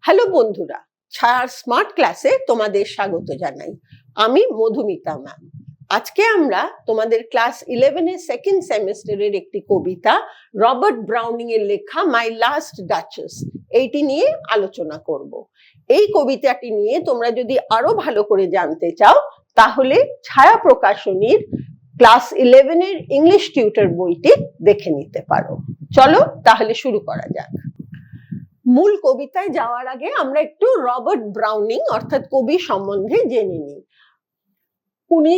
Hello বন্ধুরা, ছায়ার smart ক্লাসে তোমাদের স্বাগত জানাই। আমি মধুমিতা ম্যাম। আজকে আমরা তোমাদের ক্লাস 11 এর সেকেন্ড সেমিস্টারের একটি কবিতা রবার্ট ব্রাউনিং এর লেখা মাই লাস্ট ডাচেস এইটি নিয়ে আলোচনা করব। এই কবিতাটি নিয়ে তোমরা যদি আরো ভালো করে জানতে চাও তাহলে ছায়া প্রকাশনীর ক্লাস 11 এর ইংলিশ টিউটর বইটি দেখে নিতে পারো। চলো তাহলে শুরু করা যাক। মূল কবিতায় যাওয়ার আগে আমরা একটু রবার্ট ব্রাউনিং অর্থাৎ কবি সম্বন্ধে জেনে নিই। উনি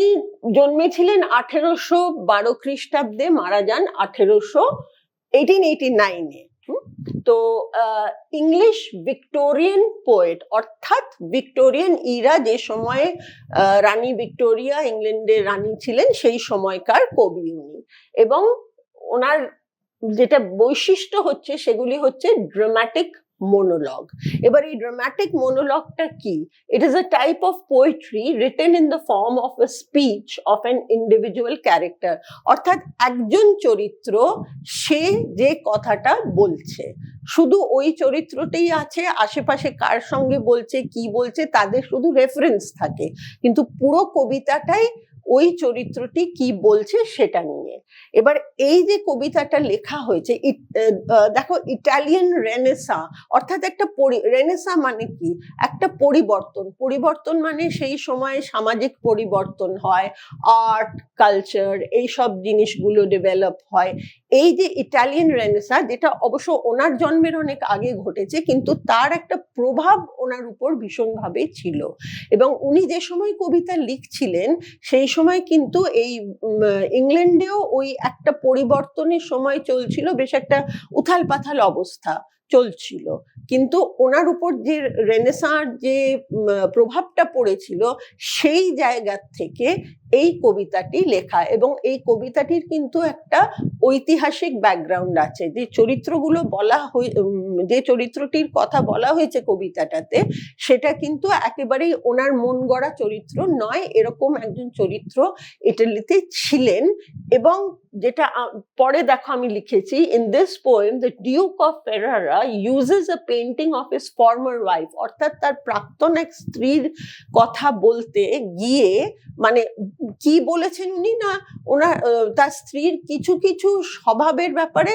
জন্মেছিলেন 1812 খ্রিস্টাব্দে, মারা যান 1889-এ। তো ইংলিশ ভিক্টোরিয়ান পোয়েট অর্থাৎ ভিক্টোরিয়ান ইরা, যে সময়ে রানী ভিক্টোরিয়া ইংল্যান্ডের রানী ছিলেন সেই সময়কার কবি উনি। এবং ওনার যেটা বৈশিষ্ট্য হচ্ছে সেগুলি হচ্ছে ড্রামাটিক monologue. এবার এই ড্রামাটিক monologueটা কি? It is a type of poetry written in the form of a speech of an individual character. অর্থাৎ একজন চরিত্র সে যে কথাটা বলছে, শুধু ওই চরিত্রটাই আছে, আশেপাশে কার সঙ্গে বলছে কি বলছে তাদের শুধু রেফারেন্স থাকে, কিন্তু পুরো কবিতাটাই ওই চরিত্রটি কি বলছে সেটা নিয়ে। এবার এই যে কবিতাটা লেখা হয়েছে, দেখো ইটালিয়ান রেনেসা অর্থাৎ একটা রেনেসা মানে কি? একটা পরিবর্তন। পরিবর্তন মানে সেই সময়ে সামাজিক পরিবর্তন হয়, আর্ট কালচার এইসব জিনিসগুলো ডেভেলপ হয়। এই যে ইটালিয়ান রেনেসা, যেটা অবশ্য ওনার জন্মের অনেক আগে ঘটেছে, কিন্তু তার একটা প্রভাব ওনার উপর ভীষণভাবে ছিল। এবং উনি যে সময় কবিতা লিখছিলেন সেই সময় কিন্তু এই ইংল্যান্ডেও ওই একটা পরিবর্তনের সময় চলছিল, বেশ একটা উথাল পাথাল অবস্থা চলছিল। কিন্তু ওনার উপর যে রেনেসাঁর যে প্রভাবটা পড়েছিল সেই জায়গা থেকে এই কবিতাটি লেখা। এবং এই কবিতাটির কিন্তু একটা ঐতিহাসিক ব্যাকগ্রাউন্ড আছে। যে চরিত্রগুলো বলা যে চরিত্রটির কথা বলা হয়েছে কবিতাটাতে, সেটা কিন্তু একেবারেই ওনার মন গড়া চরিত্র নয়। এরকম একজন চরিত্র ইটালিতে ছিলেন। এবং যেটা পরে দেখো আমি লিখেছি, in this poem the Duke of ফেরারা uses a painting of his former wife, অর্থাৎ তার প্রাক্তন এক স্ত্রীর কথা বলতে গিয়ে, মানে কি বলেছেন উনি, না ওনার তার স্ত্রীর কিছু কিছু স্বভাবের ব্যাপারে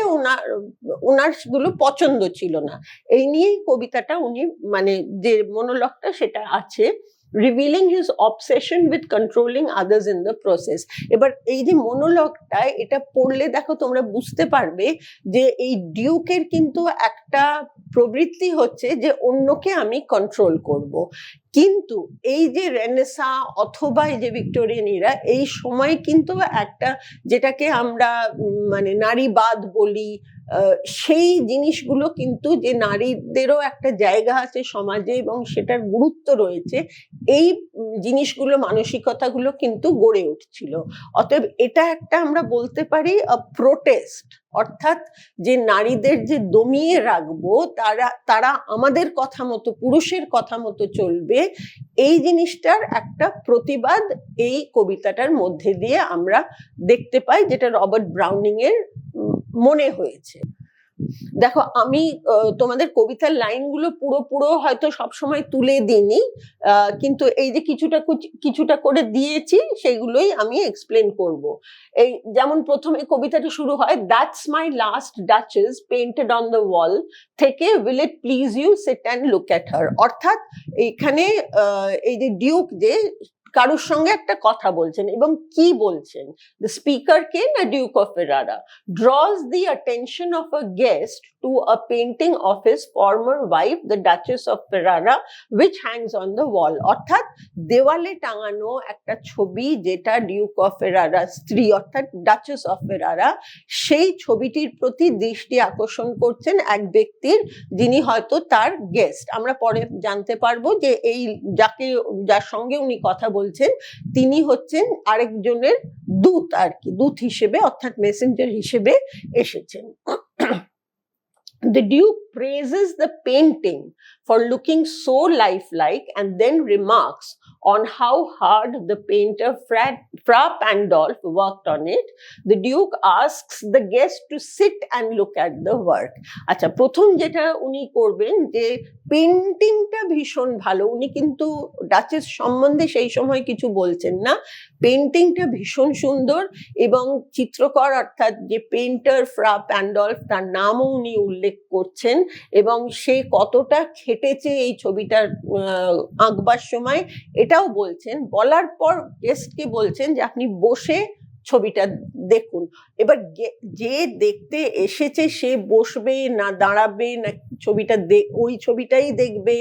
ওনার গুলো পছন্দ ছিল না। এই নিয়েই কবিতাটা উনি, মানে যে মনোলগটা সেটা আছে, revealing his obsession with controlling others in the process. এবার এই যে মনোলগটা, এটা পড়লে দেখো তোমরা বুঝতে পারবে যে এই ডিউকের কিন্তু একটা প্রবৃত্তি হচ্ছে যে অন্যকে আমি কন্ট্রোল করব। কিন্তু এই যে রেনেসা অথবা এই যে ভিক্টোরিয়ান ইরা, এই সময় কিন্তু একটা যেটাকে আমরা মানে নারীবাদ বলি, সেই জিনিসগুলো কিন্তু, যে নারীদেরও একটা জায়গা আছে সমাজে এবং সেটার গুরুত্ব রয়েছে, এই জিনিসগুলো মানসিকতাগুলো কিন্তু গড়ে উঠছিল। অতএব এটা একটা আমরা বলতে পারি প্রোটেস্ট, অর্থাৎ যে নারীদের যে দমিয়ে রাখবো, তারা আমাদের কথা মতো, পুরুষের কথা মতো চলবে, এই জিনিসটার একটা প্রতিবাদ এই কবিতাটার মধ্যে দিয়ে আমরা দেখতে পাই, যেটা রবার্ট ব্রাউনিং এর মনে হয়েছে। দেখো আমি তোমাদের কবিতার লাইনগুলো পুরো হয়তো সবসময় তুলে দিইনি, কিন্তু এই যে কিছুটা করে দিয়েছি সেগুলোই আমি এক্সপ্লেন করব। এই যেমন প্রথমে কবিতাটি শুরু হয়, that's my last duchess painted on the wall, থেকে will it please you sit and look at her. অর্থাৎ এখানে এই যে ডিউক যে কারোর সঙ্গে একটা কথা বলছেন, এবং কি বলছেন, the speaker কে না Duke of ফেরারা draws the attention of a guest to a painting of his former wife the Duchess of Ferrara which hangs on the wall. অর্থাৎ দেওয়ালে টাঙানো একটা ছবি যেটা ডিউক অফ ফেরারা স্ত্রী অর্থাৎ ডাচেস অফ ফেরারা, সেই ছবিটির প্রতি দৃষ্টি আকর্ষণ করছেন এক ব্যক্তির, যিনি হয়তো তার গেস্ট। আমরা পরে জানতে পারবো যে এই যার সঙ্গে উনি কথা বলছেন তিনি হচ্ছেন আরেকজনের দূত, আর কি দূত হিসেবে অর্থাৎ মেসেঞ্জার হিসেবে এসেছেন। The Duke praises the painting for looking so lifelike and then remarks, on how hard the painter Fra Pandolf worked on it, the Duke asks the guest to sit and look at the work. আচ্ছা, প্রথম যেটা উনি করবেন যে পেন্টিংটা ভীষণ ভালো, উনি কিন্তু ডাচেস সম্বন্ধে সেই সময় কিছু বলছেন না, পেন্টিংটা ভীষণ সুন্দর এবং চিত্রকর অর্থাৎ যে পেন্টার ফ্রা প্যান্ডলফ তার নামও উনি উল্লেখ করছেন এবং সে কতটা খেটেছে এই ছবিটার আঁকবার সময় এটাও বলছেন। বলার পর গেস্টকে বলছেন যে আপনি বসে ছবিটা দেখুন। এবার যে দেখতে এসেছে সে বসবে না দাঁড়াবে না ছবিটা ওই ছবিটাই দেখবে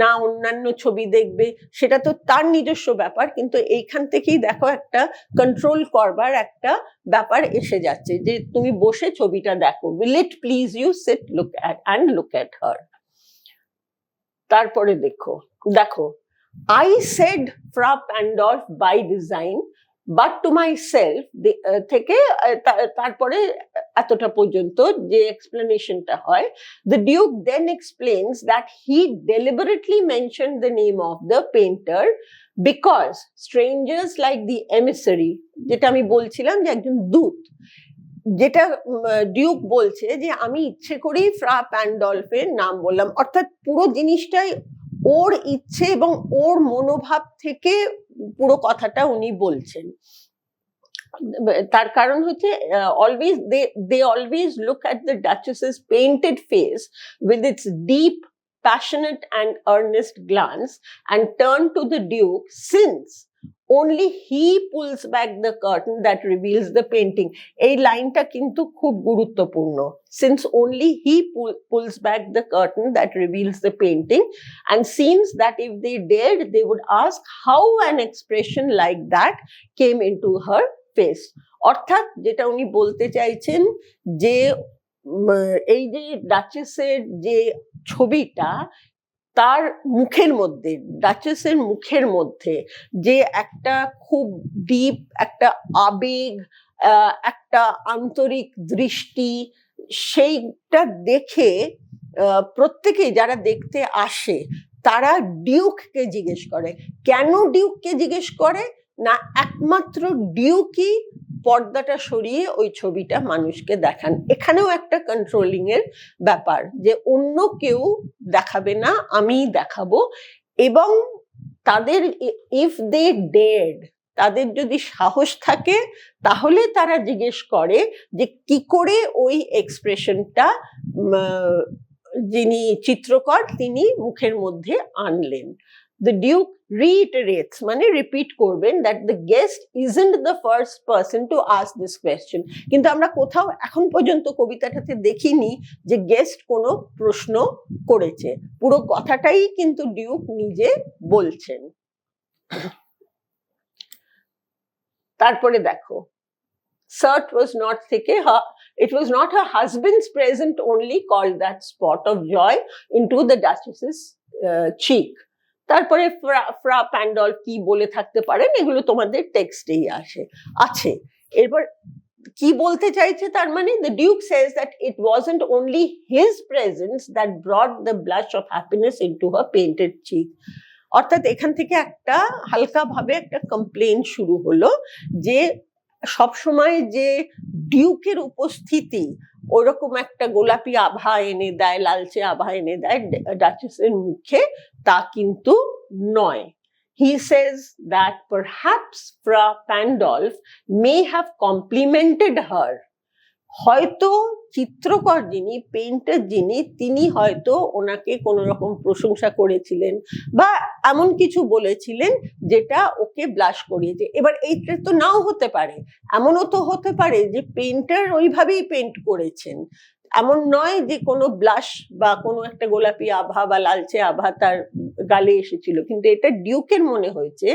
না অন্যান্য ছবি দেখবে সেটা তো তার নিজস্ব ব্যাপার, কিন্তু এইখান থেকেই দেখো একটা কন্ট্রোল করবার একটা ব্যাপার এসে যাচ্ছে যে তুমি বসে ছবিটা দেখো। Will it please you sit look at look at her. তারপরে দেখো I said Fra Pandolf by design, but to myself থেকে তারপরে এতটা পর্যন্ত যে এক্সপ্লেনেশনটা হয়, the Duke then explains that he deliberately mentioned the name of the painter because strangers like the emissary, যেটা আমি বলছিলাম যে একজন দূত, যেটা ডিউক বলছে যে আমি ইচ্ছে করেই ফ্রা প্যান্ডলফের নাম বললাম, অর্থাৎ পুরো জিনিসটাই ওর ইচ্ছে এবং ওর মনোভাব থেকে পুরো কথাটা উনি বলছেন। তার কারণ হচ্ছে they always look at the Duchess's painted face with its deep, passionate and earnest glance and turn to the Duke since only he pulls back the curtain that reveals the painting. এই লাইনটা কিন্তু খুব গুরুত্বপূর্ণ, since only he pulls back the curtain that reveals the painting, and seems that if they dared they would ask how an expression like that came into her face. অর্থাৎ যেটা উনি বলতে চাইছেন যে এই যে ডাচেসের যে ছবিটা তার মুখের মধ্যে, ডাচেসের মুখের মধ্যে যে একটা খুব ডিপ একটা আবেগ, একটা আন্তরিক দৃষ্টি, সেইটা দেখে প্রত্যেকেই যারা দেখতে আসে তারা ডিউককে জিজ্ঞেস করে। কেন ডিউককে জিজ্ঞেস করে না, একমাত্র ডিউকই পর্দাটা সরিয়ে ওই ছবিটা মানুষকে দেখান। এখানেও একটা কন্ট্রোলিং এর ব্যাপার যে অন্য কেউ দেখাবে না, আমি দেখাবো। এবং তাদের ইফ দে ডেড, তাদের যদি সাহস থাকে তাহলে তারা জিজ্ঞেস করে যে কি করে ওই এক্সপ্রেশনটা যিনি চিত্রকর তিনি মুখের মধ্যে আনলেন। The Duke reiterates, মানে রিপিট করবেন, that the guest isn't the first person to ask this question. কিন্তু আমরা কোথাও এখন পর্যন্ত কবিতাটাতে দেখিনি যে গেস্ট কোনো প্রশ্ন করেছে, পুরো কথাটাই কিন্তু ডিউক নিজে বলছেন। তারপরে দেখো, Cert was not থেকে it was not her husband's present only called that spot of joy into the Duchess's cheek. তারপরে ফ্রা প্যান্ডলফ কি বলে থাকতে পারেন এগুলো তোমাদের টেক্সটেই আছে। এরপর কি বলতে চাইছে তার মানে, the Duke says that it wasn't only his presence that brought the blush of happiness into her painted cheek. অর্থাৎ এখান থেকে একটা হালকা ভাবে একটা কমপ্লেন শুরু হলো যে সবসময় যে ডিউকের উপস্থিতি ওরকম একটা গোলাপি আভা এনে দেয়, লালচে আভা এনে দেয় ডাচেসের মুখে, তা কিন্তু নয়। He says that perhaps Fra Pandolf may have complimented her. হয়তো চিত্রকর যিনি, পেইন্টার যিনি, তিনি হয়তো ওনাকে কোনো রকম প্রশংসা করেছিলেন বা এমন কিছু বলেছিলেন যেটা ওকে ব্লাশ করিয়েছে। এবার এইটা তো নাও হতে পারে, এমনও তো হতে পারে যে পেইন্টার ওইভাবেই পেইন্ট করেছেন, এমন নয় যে কোনো ব্লাশ বা কোনো একটা গোলাপি আভা বা লালচে আভা তার গালে এসেছিল, কিন্তু এটা ডিউকের মনে হয়েছে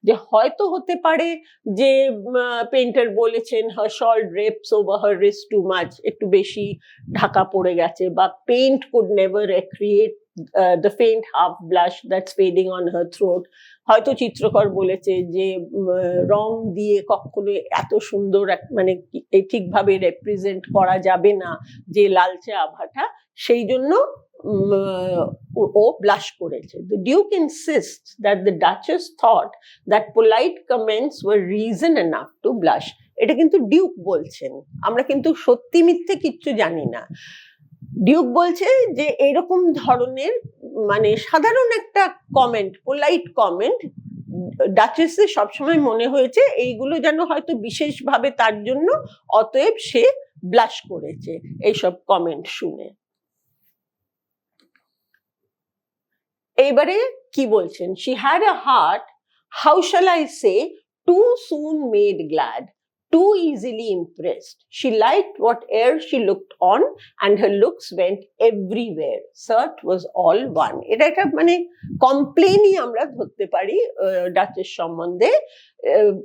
যে হয়তো হতে পারে যে পেইন্টার বলেছেন her shawl drapes over her wrist too much, একটু বেশি ঢাকা পড়ে গেছে, বা paint could never recreate the faint half blush that's fading on her throat. হয়তো চিত্রকর বলেছে যে রং দিয়ে কখনো এত সুন্দর মানে ঠিকভাবে রিপ্রেজেন্ট করা যাবে না যে লালচে আভাটা, সেই জন্য ও ব্লাশ করেছে। The Duke insists that the Duchess thought that polite comments were reason enough to blush. এটা কিন্তু ডিউক বলছেন, আমরা কিন্তু সত্যি মিথ্যে কিচ্ছু জানি না। ডিউক বলছে যে এরকম ধরনের মানে সাধারণ একটা কমেন্ট, পোলাইট কমেন্ট, ডাচেসের সবসময় মনে হয়েছে এইগুলো যেন হয়তো বিশেষভাবে তার জন্য, অতএব সে ব্লাশ করেছে এইসব কমেন্ট শুনে। এইবারে কি বলছেন, she had a heart, how shall I say, too soon made glad, too easily impressed. She liked whate'er she looked on, and her looks went everywhere. Cert was all one. এটা একটা মানে কমপ্লেনই আমরা ধরতে পারি ডাচেস সম্বন্ধে।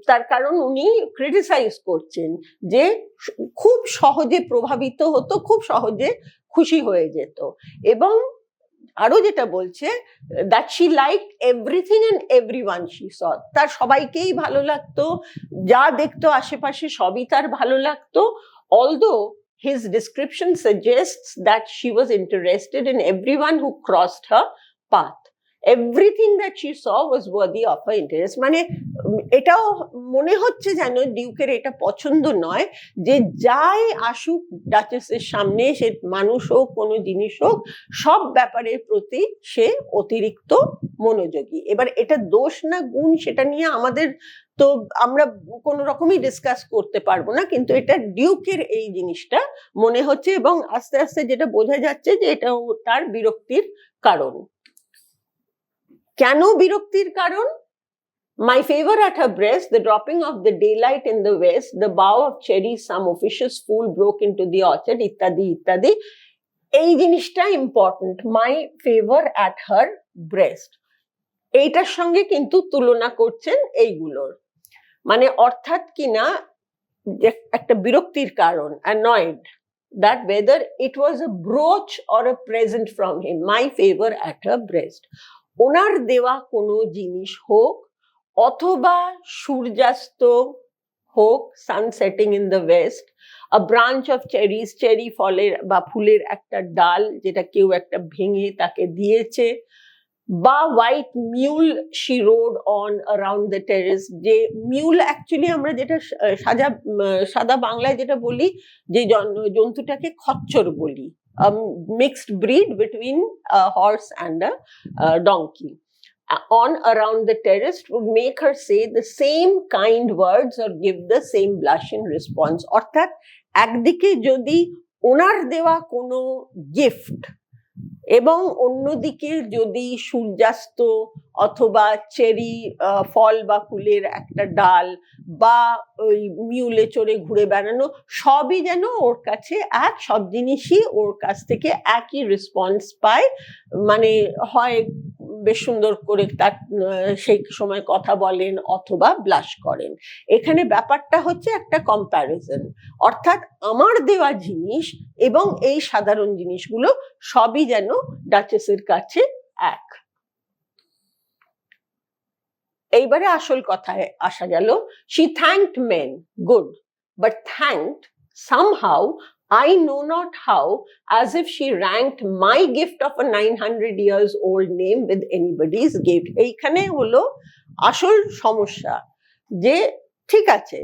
তার কারণ উনি ক্রিটিসাইজ করছেন যে খুব সহজে প্রভাবিত হতো, খুব সহজে খুশি হয়ে যেত, এবং আরো যেটা বলছে that she liked everything and everyone she saw. তার সবাইকেই ভালো লাগতো, যা দেখতো আশেপাশে সবই তার ভালো লাগতো, although his description suggests that she was interested in everyone who crossed her path. Everything that she saw was worthy of her interest. মানে এটাও মনে হচ্ছে যেন ডিউকের এটা পছন্দ নয় যে যাই আসুক ডাচেসের সামনে, সে মানুষ হোক কোনো জিনিস হোক, সব ব্যাপারের প্রতি সে অতিরিক্ত মনোযোগী। এবার এটা দোষ না গুণ সেটা নিয়ে আমাদের তো আমরা কোনো রকমই ডিসকাস করতে পারবো না, কিন্তু এটা ডিউকের এই জিনিসটা মনে হচ্ছে, এবং আস্তে আস্তে যেটা বোঝা যাচ্ছে যে এটা তার বিরক্তির কারণ। কেন বিরক্তির কারণ? My favor at her breast, the dropping of the daylight in the west, the bough of cherries some officious fool broke into the orchard, ইত্যাদি ইত্যাদি। এই জিনিসটা important, my favor at her breast, এইটার সঙ্গে কিন্তু তুলনা করছেন এইগুলোর, মানে অর্থাৎ কিনা একটা বিরক্তির কারণ, annoyed that whether it was a brooch or a present from him, my favor at her breast, ওনার দেওয়া কোনো জিনিস হোক অথবা সূর্যাস্ত হোক, sunsetting in the west, a branch of cherries, cherry ফলের বা ফুলের একটা ডাল যেটা কেউ একটা ভেঙে তাকে দিয়েছে, বা white mule she road on around the terrace, যে মিউল অ্যাকচুয়ালি আমরা যেটা সাদা বাংলায় যেটা বলি যে জন্তুটাকে খচ্চর বলি, mixed breed between horse and a donkey, on around the terrace would make her say the same kind words or give the same blush in response. অর্থাৎ একদিকে যদি ওনার দেওয়া কোনো গিফট এবং অন্যদিকে যদি সূর্যাস্ত অথবা চেরি ফল বা ফুলের একটা ডাল বা ওই মিউলে চড়ে ঘুরে বেড়ানো, সবই যেন ওর কাছে এক, সব জিনিসই ওর কাছ থেকে একই রেসপন্স পায়, মানে হয় বেশ সুন্দর করে তার সেই সময় কথা বলেন অথবা ব্লাশ করেন। এখানে ব্যাপারটা হচ্ছে একটা কম্প্যারিজন, অর্থাৎ আমার দেওয়া জিনিস এবং এই সাধারণ জিনিসগুলো সবই যেন ডাচেসের কাছে এক। এইবারে আসল কথায় আসা গেল, she thanked men, good, but thanked somehow, I know not how, as if she ranked my gift of a 900 years old name with anybody's gift. এইখানে হলো আসল সমস্যা, যে ঠিক আছে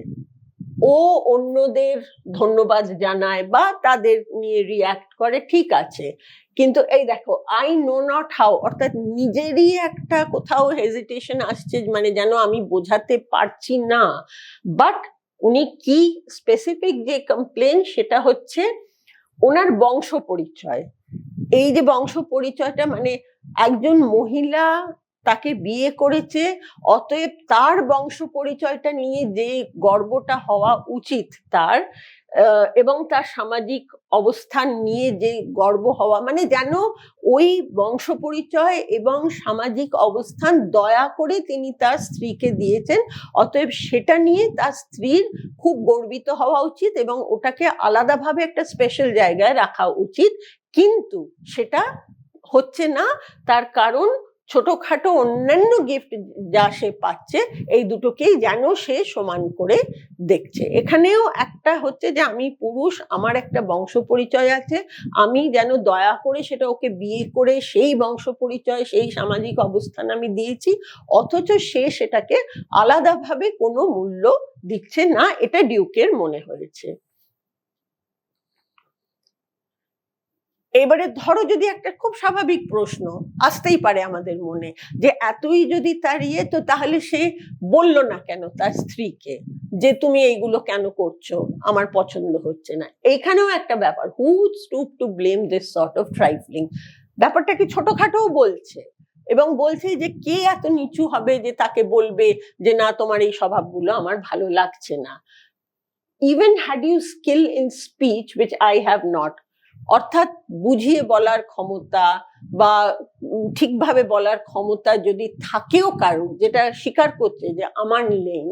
ও অন্যদের ধন্যবাদ জানায় বা তাদের নিয়ে রিয়াক্ট করে, ঠিক আছে, কিন্তু এই দেখো আই নো নট হাউ, অর্থাৎ নিজেরই একটা কোথাও হেজিটেশন আসছে, মানে যেন আমি বোঝাতে পারছি না। বাট উনি কি স্পেসিফিক যে কমপ্লেন সেটা হচ্ছে ওনার বংশ পরিচয়। এই যে বংশ পরিচয়টা, মানে একজন মহিলা তাকে বিয়ে করেছে, অতএব তার বংশ পরিচয়টা নিয়ে যে গর্বটা হওয়া উচিত তার, এবং তার সামাজিক অবস্থান নিয়ে যে গর্ব হওয়া, মানে যেন ওই বংশ পরিচয় এবং সামাজিক অবস্থান দয়া করে তিনি তার স্ত্রীকে দিয়েছেন, অতএব সেটা নিয়ে তার স্ত্রীর খুব গর্বিত হওয়া উচিত এবং ওটাকে আলাদাভাবে একটা স্পেশাল জায়গায় রাখা উচিত, কিন্তু সেটা হচ্ছে না। তার কারণ ছোটখাটো অন্যান্য গিফট যা সে পাচ্ছে এই দুটোকেই যেন সে সমান করে দেখছে। এখানেও একটা হচ্ছে যে আমি পুরুষ, আমার একটা বংশ পরিচয় আছে, আমি যেন দয়া করে সেটা ওকে বিয়ে করে সেই বংশ পরিচয় সেই সামাজিক অবস্থান আমি দিয়েছি, অথচ সে সেটাকে আলাদাভাবে কোনো মূল্য দিচ্ছে না, এটা ডিউকের মনে হয়েছে। এবারে ধরো যদি একটা খুব স্বাভাবিক প্রশ্ন আসতেই পারে আমাদের মনে, যে এতই যদি তার তো তাহলে সে বলল না কেন তার স্ত্রীকে যে তুমি এইগুলো কেন করছো, আমার পছন্দ হচ্ছে না। এইখানেও একটা ব্যাপার, who stoop to blame this sort of trifling, ব্যাপারটাকে ছোটখাটোও বলছে এবং বলছে যে কে এত নিচু হবে যে তাকে বলবে যে না তোমার এই স্বভাবগুলো আমার ভালো লাগছে না। Even had you skill in speech which I have not, অর্থাৎ বুঝিয়ে বলার ক্ষমতা বা ঠিকভাবে বলার ক্ষমতা যদি থাকেও কারো, যেটা স্বীকার করছে যে আমার নেই,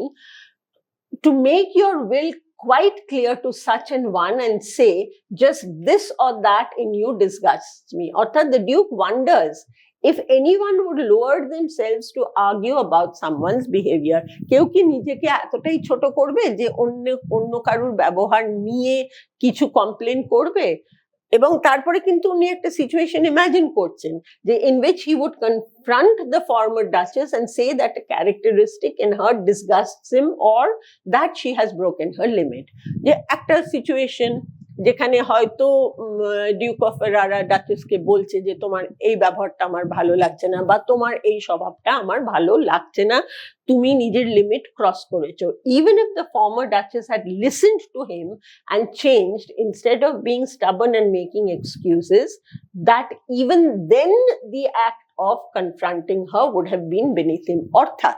to make your will quite clear to such an one and say just this or that in you disgusts me. অর্থাৎ the Duke wonders if anyone would lower themselves to argue about someone's behavior. কেউ কি নিজেকে এতটাই ছোট করবে যে অন্য কারুর ব্যবহার নিয়ে কিছু কমপ্লেন করবে? এবং তারপরে কিন্তু উনি একটা সিচুয়েশন ইমাজিন করছেন যে in which he would confront the former duchess and say that a characteristic in her disgusts him or that she has broken her limit. যে একটা সিচুয়েশন যেখানে হয়তো ডিউক অফ ফেরারা ডাচেসকে বলছে যে তোমার এই ব্যবহারটা আমার ভালো লাগছে না বা তোমার এই স্বভাবটা আমার ভালো লাগছে না, তুমি নিজের লিমিট ক্রস করেছো। Even if the former duchess had listened to him and changed instead of being stubborn and making excuses, that even then the act of confronting her would have been beneath him. অর্থাৎ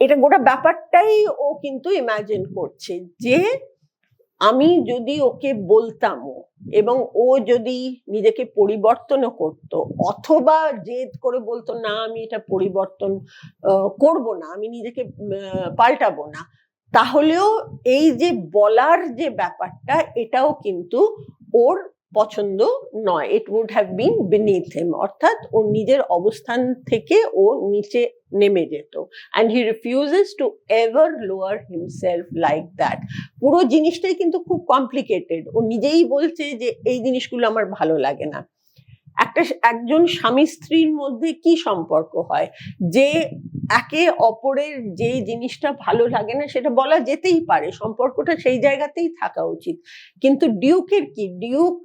এটা গোটা ব্যাপারটাই ও কিন্তু imagine করছে যে আমি যদি ওকে বলতামও এবং ও যদি নিজেকে পরিবর্তনও করতো অথবা জেদ করে বলতো না আমি এটা পরিবর্তন করব না, আমি নিজেকে পাল্টাবো না, তাহলেও এই যে বলার যে ব্যাপারটা এটাও কিন্তু ওর পছন্দ নয়। It would have been beneath him, অর্থাৎ ওর নিজের অবস্থান থেকে ও নিচে নেমে যেত। And he refuses to ever lower himself like that. পুরো জিনিসটাই কিন্তু খুব কমপ্লিকেটেড। ও নিজেই বলছে যে এই জিনিসগুলো আমার ভালো লাগে না। একজন স্বামী স্ত্রীর মধ্যে কি সম্পর্ক হয় যে একে অপরের যে জিনিসটা ভালো লাগে না সেটা বলা যেতেই পারে, সম্পর্কটা সেই জায়গাতেই থাকা উচিত। কিন্তু ডিউকের কি, ডিউক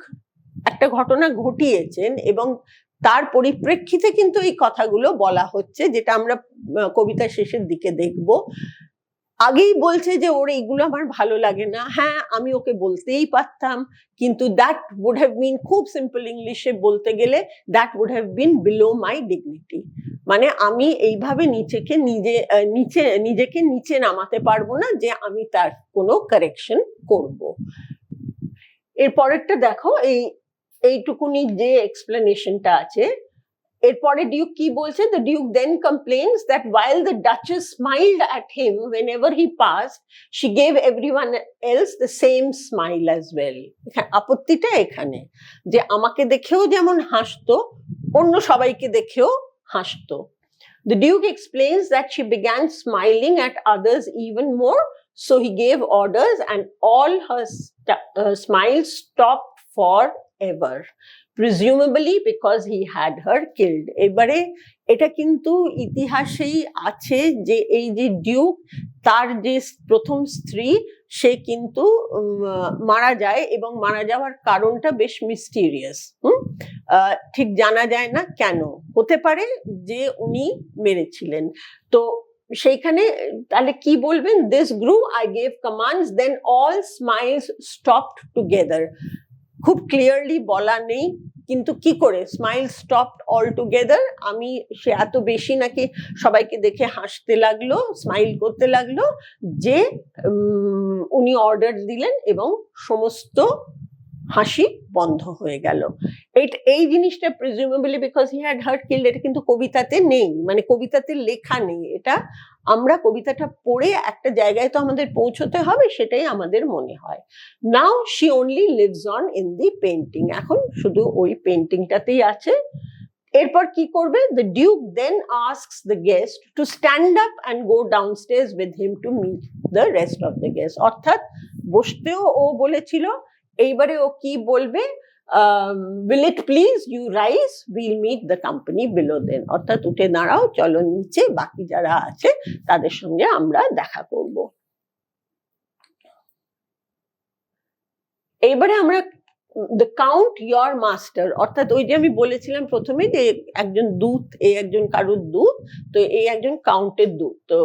একটা ঘটনা ঘটিয়েছেন এবং তার পরিপ্রেক্ষিতে কিন্তু এই কথাগুলো বলা হচ্ছে, যেটা আমরা কবিতার শেষের দিকে দেখব। আগেই বলছে যে ওর এইগুলো আমার ভালো লাগে না, হ্যাঁ আমি ওকে বলতেই পারতাম, কিন্তু দ্যাট উড হ্যাভ বিন, খুব সিম্পল ইংলিশে বলতে গেলে that would have been below my dignity. মানে আমি এইভাবে নিজেকে নিচে নামাতে পারবো না যে আমি তার কোনো কারেকশন করব। এর পরেরটা দেখো, এইটুকুনি যে এক্সপ্লেনেশনটা আছে। এরপরে ডিউক কি বলছে, the Duke then complains that while the Duchess smiled at him whenever he passed, she gave everyone else the same smile as well. আপত্তিটা এখানে যে আমাকে দেখেও যেমন হাসতো অন্য সবাইকে দেখেও হাসতো। The Duke explains that she began smiling at others even more, so he gave orders and all her smiles stopped forever, presumably because he had her killed. এবারে এটা কিন্তু ইতিহাসেই আছে যে এই যে ডিউক, তার যে প্রথম স্ত্রী সে কিন্তু মারা যায় এবং মারা যাওয়ার কারণটা বেশ মিস্টিরিয়াস। ঠিক জানা যায় না কেন, হতে পারে যে উনি মেরেছিলেন। তো সেইখানে তাহলে কি বলবেন, this grew I gave commands then all smiles stopped together. খুব ক্লিয়ারলি বলা নেই কিন্তু কি করে স্মাইল স্টপড অল টুগেদার, আমি সে এত বেশি নাকি সবাইকে দেখে হাসতে লাগলো, স্মাইল করতে লাগলো যে উনি অর্ডার দিলেন এবং সমস্ত হাসি বন্ধ হয়ে গেল। এই জিনিসটা presumably because he had heart killed, এটা কিন্তু কবিতাতে নেই, মানে কবিতাতে লেখা নেই। এটা আমরা কবিতাটা পড়ে একটা জায়গায় তো আমাদের পৌঁছতে হবে, সেটাই আমাদের মনে হয়। Now she only lives on in the painting, এখন শুধু ওই পেন্টিংটাতেই আছে। এরপর কি করবে, the duke then asks the guest to stand up and go downstairs with him to meet the rest of the guest. অর্থাৎ বসতেও ও বলেছিল, এইবারে ও কি বলবে, will it please you rise, we'll meet the company below then, অর্থাৎ উঠে দাঁড়াও, চলো নিচে, বাকি যারা আছে তাদের সঙ্গে আমরা দেখা করব। এইবারে আমরা the count your master, অর্থাৎ ওই যে আমি বলেছিলাম প্রথমে যে একজন দূত, এই একজন কারুর দূত, তো এই একজন কাউন্টের দূত। তো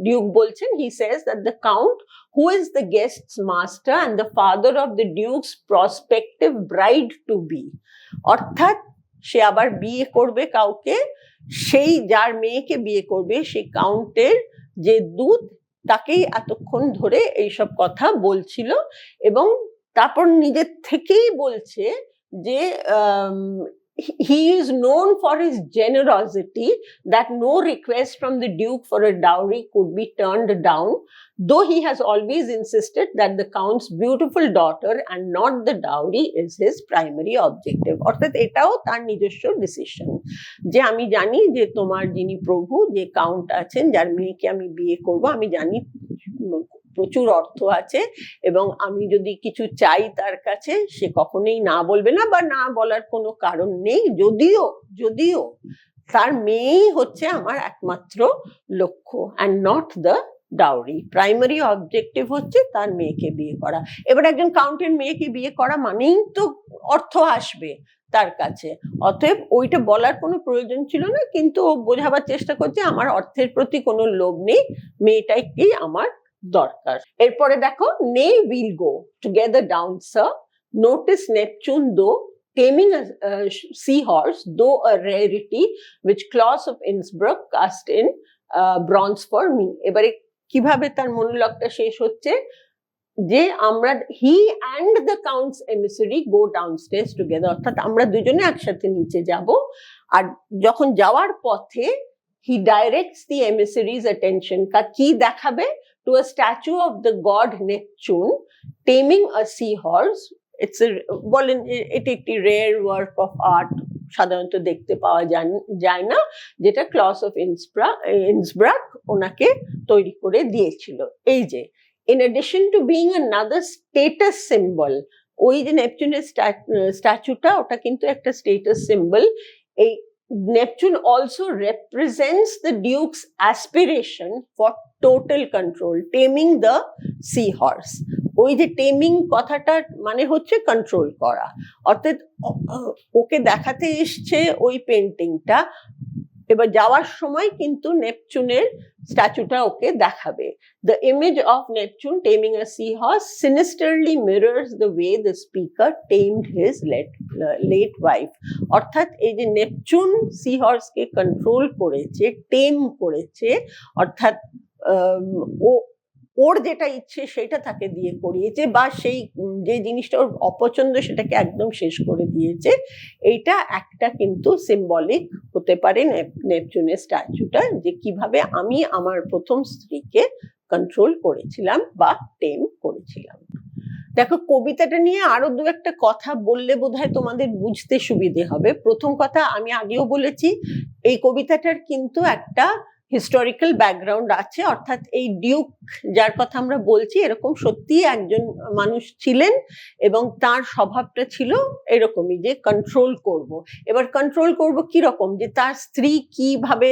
ডিউক বলছেন, he says that the count who is the guest's master and the father of the duke's prospective bride to be, অর্থাৎ সে আবার বিয়ে করবে কাউকে, সেই যার মেয়েকে বিয়ে করবে সেই কাউন্টের যে দূত, তাকেই এতক্ষণ ধরে এইসব কথা বলছিল। এবং তারপর নিজের থেকেই বলছে যে he is known for his generosity, that no request from the duke for a dowry could be turned down, though he has always insisted that the count's beautiful daughter and not the dowry is his primary objective। অর্থাৎ এটাও তার নিজস্ব decision, যে আমি জানি যে তোমার যিনি প্রভু, যে কাউন্ট আছেন, যার মেয়েকে আমি বিয়ে করব, আমি জানি প্রচুর অর্থ আছে, এবং আমি যদি কিছু চাই তার কাছে, সে কখনোই না বলবে না, বা না বলার কোনো কারণ নেই, যদিও তার মেয়েই হচ্ছে আমার একমাত্র লক্ষ্য, and not the dowry. Primary objective হচ্ছে তার মেয়েকে বিয়ে করা। এবার একজন কাউন্টের মেয়েকে বিয়ে করা মানেই তো অর্থ আসবে তার কাছে, অতএব ওইটা বলার কোনো প্রয়োজন ছিল না, কিন্তু ও বোঝাবার চেষ্টা করছে আমার অর্থের প্রতি কোনো লোভ নেই, মেয়েটাকেই আমার দরকার। এরপরে দেখো, নে will go together down sir, notice Neptune দো taming a seahorse, though a rarity, which Claus of Innsbruck cast in bronze for me। এবারে কিভাবে তার মনোলগটা শেষ হচ্ছে, যে আমরা he and the count's emissary go downstairs together, অর্থাৎ আমরা দুজনে একসাথে নিচে যাব, আর যখন যাওয়ার পথে হি ডাইরেক্টস দি এমিসারিজ অ্যাটেনশন, কি দেখাবে, to a statue of the god Neptune taming a seahorse। বলেন এটি একটি রেয়ার ওয়ার্ক অফ আর্ট, সাধারণত দেখতে পাওয়া যায় না, যেটা ক্লস অফ ইন্সব্রাক ওনাকে তৈরি করে দিয়েছিল। এই যে in addition to being another status symbol, ওই যে নেপচুনের স্ট্যাচুটা, ওটা কিন্তু একটা স্টেটাস সিম্বল। এই Neptune also represents the Duke's aspiration for total control, taming the seahorse। ওই যে টেমিং কথাটার মানে হচ্ছে কন্ট্রোল করা, অর্থাৎ ওকে দেখাতে এসছে ওই পেন্টিংটা, এবার যাওয়ার সময় কিন্তু নেপচুনের স্ট্যাচুটা ওকে দেখাবে। The image of Neptune taming a seahorse sinisterly mirrors the way the speaker tamed his late wife। অর্থাৎ এই যে নেপচুন সিহর্সকে কন্ট্রোল করেছে, টেম করেছে, অর্থাৎ ওর যেটা ইচ্ছে সেটা তাকে দিয়ে করিয়েছে, বা সেই যে জিনিসটা ওর অপছন্দ সেটাকে একদম শেষ করে দিয়েছে। এইটা একটা কিন্তু সিম্বলিক হতে পারে নেপচুনের স্ট্যাচুটা, যে কিভাবে আমি আমার প্রথম স্ত্রীকে কন্ট্রোল করেছিলাম বা টেম করেছিলাম। দেখো, কবিতাটা নিয়ে আরো দু একটা কথা বললে বোধহয় তোমাদের বুঝতে সুবিধে হবে। প্রথম কথা, আমি আগেও বলেছি, এই কবিতাটার কিন্তু একটা হিস্টোরিক্যাল ব্যাকগ্রাউন্ড আছে, অর্থাৎ এই ডিউক যার কথা আমরা বলছি এরকম সত্যি একজন মানুষ ছিলেন, এবং তার স্বভাবটা ছিল এরকমই যে কন্ট্রোল করব। এবার কন্ট্রোল করব কিরকম, যে তার স্ত্রী কিভাবে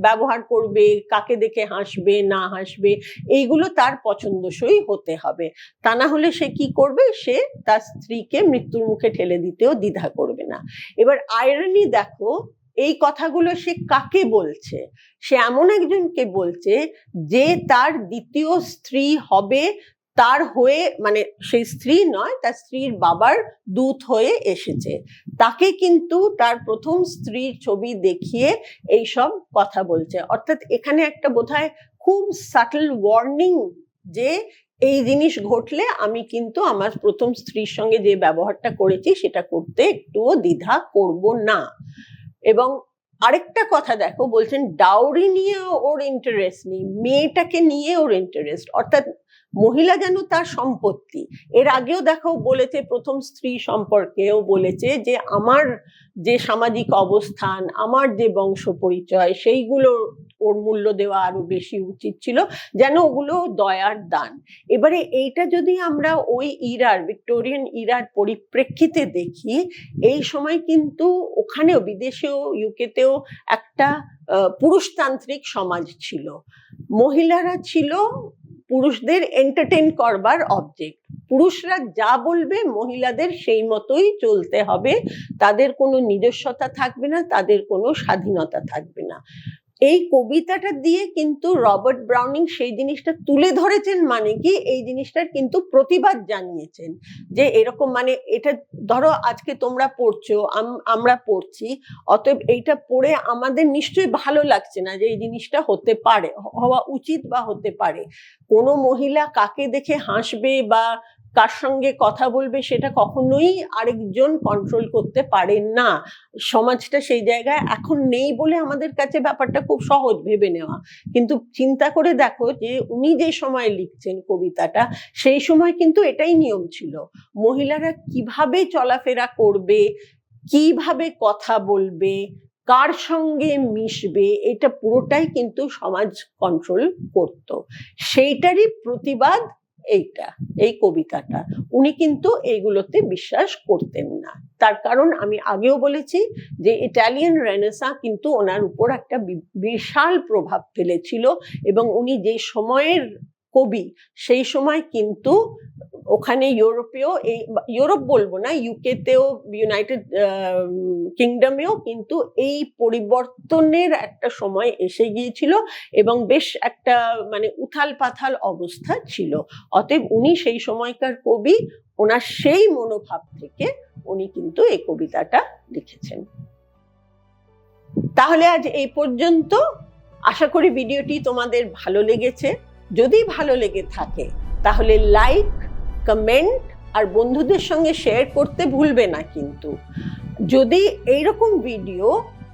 ব্যবহার করবে, কাকে দেখে হাসবে না হাসবে, এইগুলো তার পছন্দসই হতে হবে, তা না হলে সে কি করবে, সে তার স্ত্রীকে মৃত্যুর মুখে ঠেলে দিতেও দ্বিধা করবে না। এবার আয়রনি দেখো, এই কথাগুলো সে কাকে বলছে, সে এমন একজনকে বলছে যে তার দ্বিতীয় স্ত্রী হবে, তার হয়ে, মানে সেই স্ত্রী নয়, তার স্ত্রীর বাবার দূত হয়ে এসেছে, তাকে কিন্তু তার প্রথম স্ত্রীর ছবি দেখিয়ে এইসব কথা বলছে। অর্থাৎ এখানে একটা বোধহয় খুব সাটল ওয়ার্নিং, যে এই জিনিস ঘটলে আমি কিন্তু আমার প্রথম স্ত্রীর সঙ্গে যে ব্যবহারটা করেছি সেটা করতে একটুও দ্বিধা করব না। এবং আরেকটা কথা দেখো, বলছেন ডাউরি নিয়ে ওর ইন্টারেস্ট নেই, মেয়েটাকে নিয়ে ওর ইন্টারেস্ট, অর্থাৎ মহিলা যেন তার সম্পত্তি। এর আগেও দেখো বলেছে, প্রথম স্ত্রী সম্পর্কেও বলেছে যে আমার যে সামাজিক অবস্থান, আমার যে বংশ পরিচয়, সেইগুলো ওর মূল্য দেওয়া আরো বেশি উচিত ছিল, যেন ওগুলো দয়ার দান। এবারে এইটা যদি আমরা ওই ইরার, ভিক্টোরিয়ান ইরার পরিপ্রেক্ষিতে দেখি, এই সময় কিন্তু ওখানেও, বিদেশেও, ইউকেতেও একটা পুরুষতান্ত্রিক সমাজ ছিল। মহিলারা ছিল পুরুষদের এন্টারটেইন করবার অবজেক্ট। পুরুষরা যা বলবে মহিলাদের সেই মতোই চলতে হবে, তাদের কোনো নিজস্বতা থাকবে না, তাদের কোনো স্বাধীনতা থাকবে না। এই কবিতাটা দিয়ে কিন্তু রবার্ট ব্রাউনিং সেই জিনিসটা তুলে ধরেছেন, মানে কি এই জিনিসটার কিন্তু প্রতিবাদ জানিয়েছেন যে এরকম, মানে এটা ধরো আজকে তোমরা পড়ছো, আমরা পড়ছি, অতএব এইটা পড়ে আমাদের নিশ্চয়ই ভালো লাগছে না যে এই জিনিসটা হতে পারে, হওয়া উচিত বা হতে পারে। কোনো মহিলা কাকে দেখে হাসবে বা কার সঙ্গে কথা বলবে সেটা কখনোই আরেকজন কন্ট্রোল করতে পারেন না। সমাজটা সেই জায়গায় এখন নেই বলে আমাদের কাছে ব্যাপারটা খুব সহজ ভেবে নেওয়া, কিন্তু চিন্তা করে দেখো যে উনি যে সময় লিখছেন কবিতাটা, সেই সময় কিন্তু এটাই নিয়ম ছিল। মহিলারা কিভাবে চলাফেরা করবে, কিভাবে কথা বলবে, কার সঙ্গে মিশবে, এটা পুরোটাই কিন্তু সমাজ কন্ট্রোল করত। সেইটারই প্রতিবাদ এইটা, এই কবিতাটা। উনি কিন্তু এইগুলোতে বিশ্বাস করতেন না। তার কারণ আমি আগেও বলেছি যে ইটালিয়ান রেনেসাঁ কিন্তু ওনার উপর একটা বিশাল প্রভাব ফেলেছিল, এবং উনি যে সময়ের কবি, সেই সময় কিন্তু ওখানে ইউরোপেও, এই ইউরোপ বলবো না, ইউকেতেও, ইউনাইটেড কিংডমেও কিন্তু এই পরিবর্তনের একটা সময় এসে গিয়েছিল, এবং বেশ একটা মানে উথাল পাথাল অবস্থা ছিল। অতএব উনি সেই সময়কার কবি, ওনার সেই মনোভাব থেকে উনি কিন্তু এই কবিতাটা লিখেছেন। তাহলে আজ এই পর্যন্ত। আশা করি ভিডিওটি তোমাদের ভালো লেগেছে। যদি ভালো লেগে থাকে তাহলে লাইক, কমেন্ট আর বন্ধুদের সঙ্গে শেয়ার করতে ভুলবে না। কিন্তু যদি এইরকম ভিডিও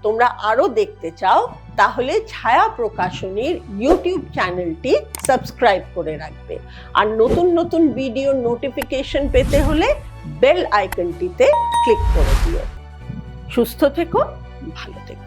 তোমরা আরো দেখতে চাও তাহলে ছায়া প্রকাশনীর ইউটিউব চ্যানেলটি সাবস্ক্রাইব করে রাখবে, আর নতুন নতুন ভিডিও নোটিফিকেশন পেতে হলে বেল আইকনটিতে ক্লিক করে দিও। সুস্থ থেকো, ভালো থেকো।